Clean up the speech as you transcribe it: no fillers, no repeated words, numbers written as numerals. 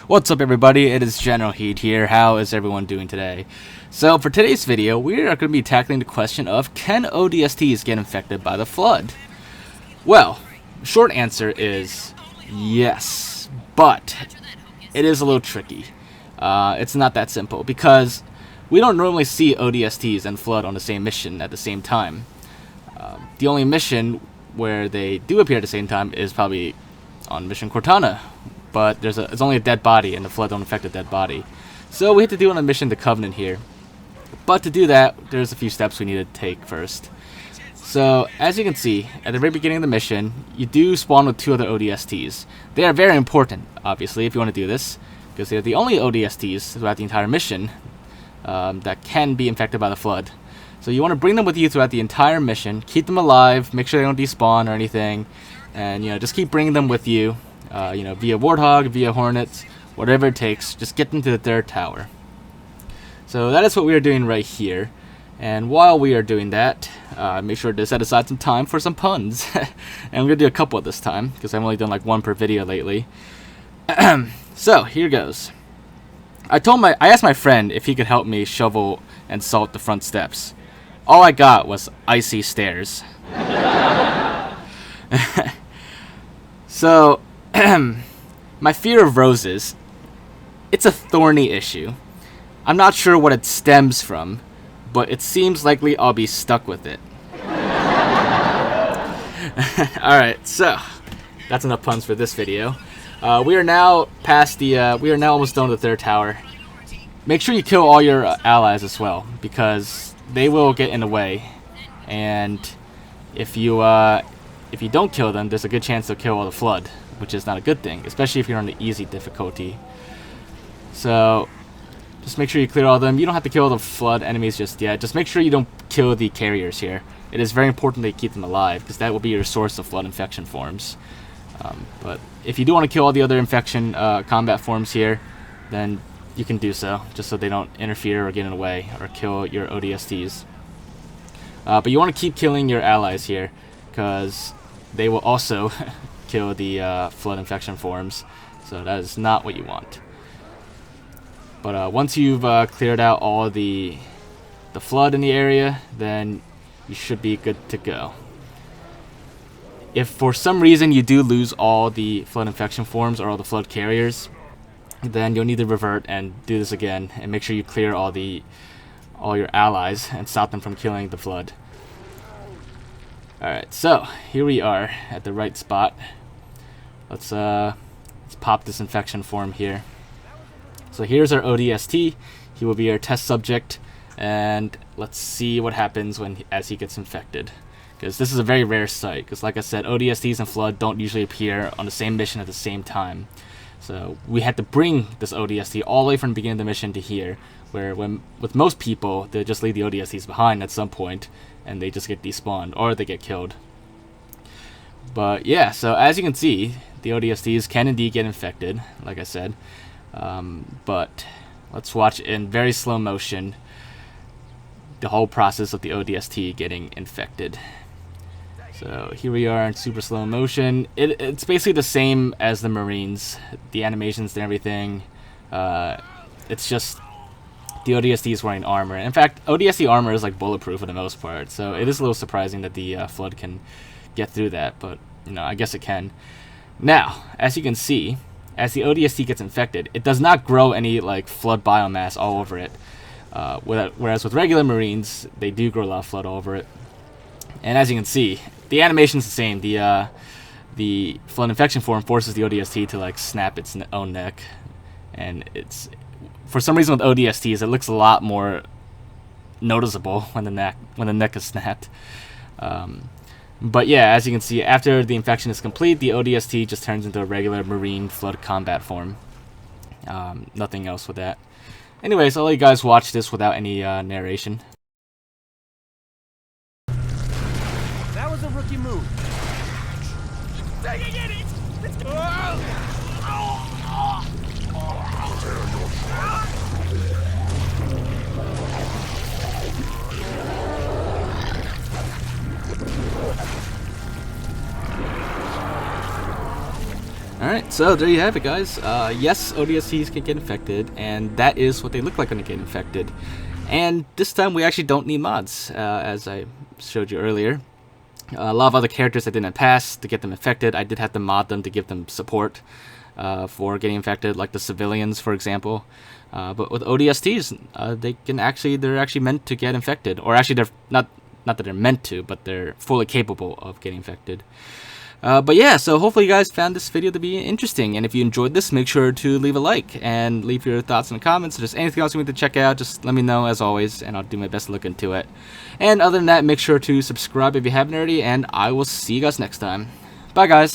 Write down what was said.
What's up everybody, it is Generalkidd here. How is everyone doing today? So for today's video, we are going to be tackling the question of can ODSTs get infected by the Flood? Well, short answer is yes, but it is a little tricky. It's not that simple because we don't normally see ODSTs and Flood on the same mission at the same time. The only mission where they do appear at the same time is probably on Mission Cortana. But it's only a dead body, and the Flood don't affect a dead body. So we have to do on a mission the Covenant here. But to do that, there's a few steps we need to take first. So, as you can see, at the very beginning of the mission, you do spawn with 2 other ODSTs. They are very important, obviously, if you want to do this, because they're the only ODSTs throughout the entire mission that can be infected by the Flood. So you want to bring them with you throughout the entire mission, keep them alive, make sure they don't despawn or anything, and just keep bringing them with you. Via Warthog, via Hornets, whatever it takes, just get them to the 3rd tower. So that is what we are doing right here. And while we are doing that, make sure to set aside some time for some puns. And I'm going to do a couple this time, because I've only done like 1 per video lately. So, here goes. I asked my friend if he could help me shovel and salt the front steps. All I got was icy stairs. So, my fear of roses, it's a thorny issue. I'm not sure what it stems from, but it seems likely I'll be stuck with it. Alright, so that's enough puns for this video. We are now almost done with the 3rd tower. Make sure you kill all your allies as well, because they will get in the way. And if you don't kill them, there's a good chance they'll kill all the Flood, which is not a good thing, especially if you're on the easy difficulty. So, just make sure you clear all of them. You don't have to kill all the Flood enemies just yet. Just make sure you don't kill the carriers here. It is very important that you keep them alive, because that will be your source of Flood infection forms. But if you do want to kill all the other infection combat forms here, then you can do so, just so they don't interfere or get in the way, or kill your ODSTs. But you want to keep killing your allies here, because they will also kill the Flood infection forms, so that is not what you want. But once you've cleared out all the Flood in the area, then you should be good to go. If for some reason you do lose all the Flood infection forms or all the Flood carriers, then you'll need to revert and do this again, and make sure you clear all your allies and stop them from killing the Flood. Alright, so here we are at the right spot. Let's pop this infection form here. So here's our ODST. He will be our test subject, and let's see what happens as he gets infected. Because this is a very rare sight, because like I said, ODSTs and Flood don't usually appear on the same mission at the same time. So we had to bring this ODST all the way from the beginning of the mission to here, where with most people, they just leave the ODSTs behind at some point, and they just get despawned, or they get killed. But yeah, so as you can see, the ODSTs can indeed get infected, like I said. But let's watch in very slow motion the whole process of the ODST getting infected. So here we are in super slow motion. It's basically the same as the Marines, the animations and everything. It's just the ODST is wearing armor. In fact, ODST armor is like bulletproof for the most part, so it is a little surprising that the Flood can get through that, but I guess it can. Now, as you can see, as the ODST gets infected, it does not grow any like Flood biomass all over it. Whereas with regular Marines, they do grow a lot of Flood all over it. And as you can see, the animation's the same. The Flood infection form forces the ODST to like snap its own neck, and it's for some reason with ODSTs it looks a lot more noticeable when the neck is snapped. But yeah, as you can see, after the infection is complete, the ODST just turns into a regular Marine Flood combat form. Nothing else with that. Anyways, I'll let you guys watch this without any narration. That was a rookie move. Dang it! Let's go! Alright. Alright, so there you have it, guys. Yes, ODSTs can get infected, and that is what they look like when they get infected. And this time we actually don't need mods, as I showed you earlier. A lot of other characters I didn't pass to get them infected, I did have to mod them to give them support for getting infected, like the civilians, for example. But with ODSTs, they're actually meant to get infected, or actually they're not that they're meant to, but they're fully capable of getting infected. But yeah, so hopefully you guys found this video to be interesting, and if you enjoyed this, make sure to leave a like and leave your thoughts in the comments. If there's anything else you want to check out, just let me know as always, and I'll do my best to look into it. And other than that, make sure to subscribe if you haven't already, and I will see you guys next time. Bye guys!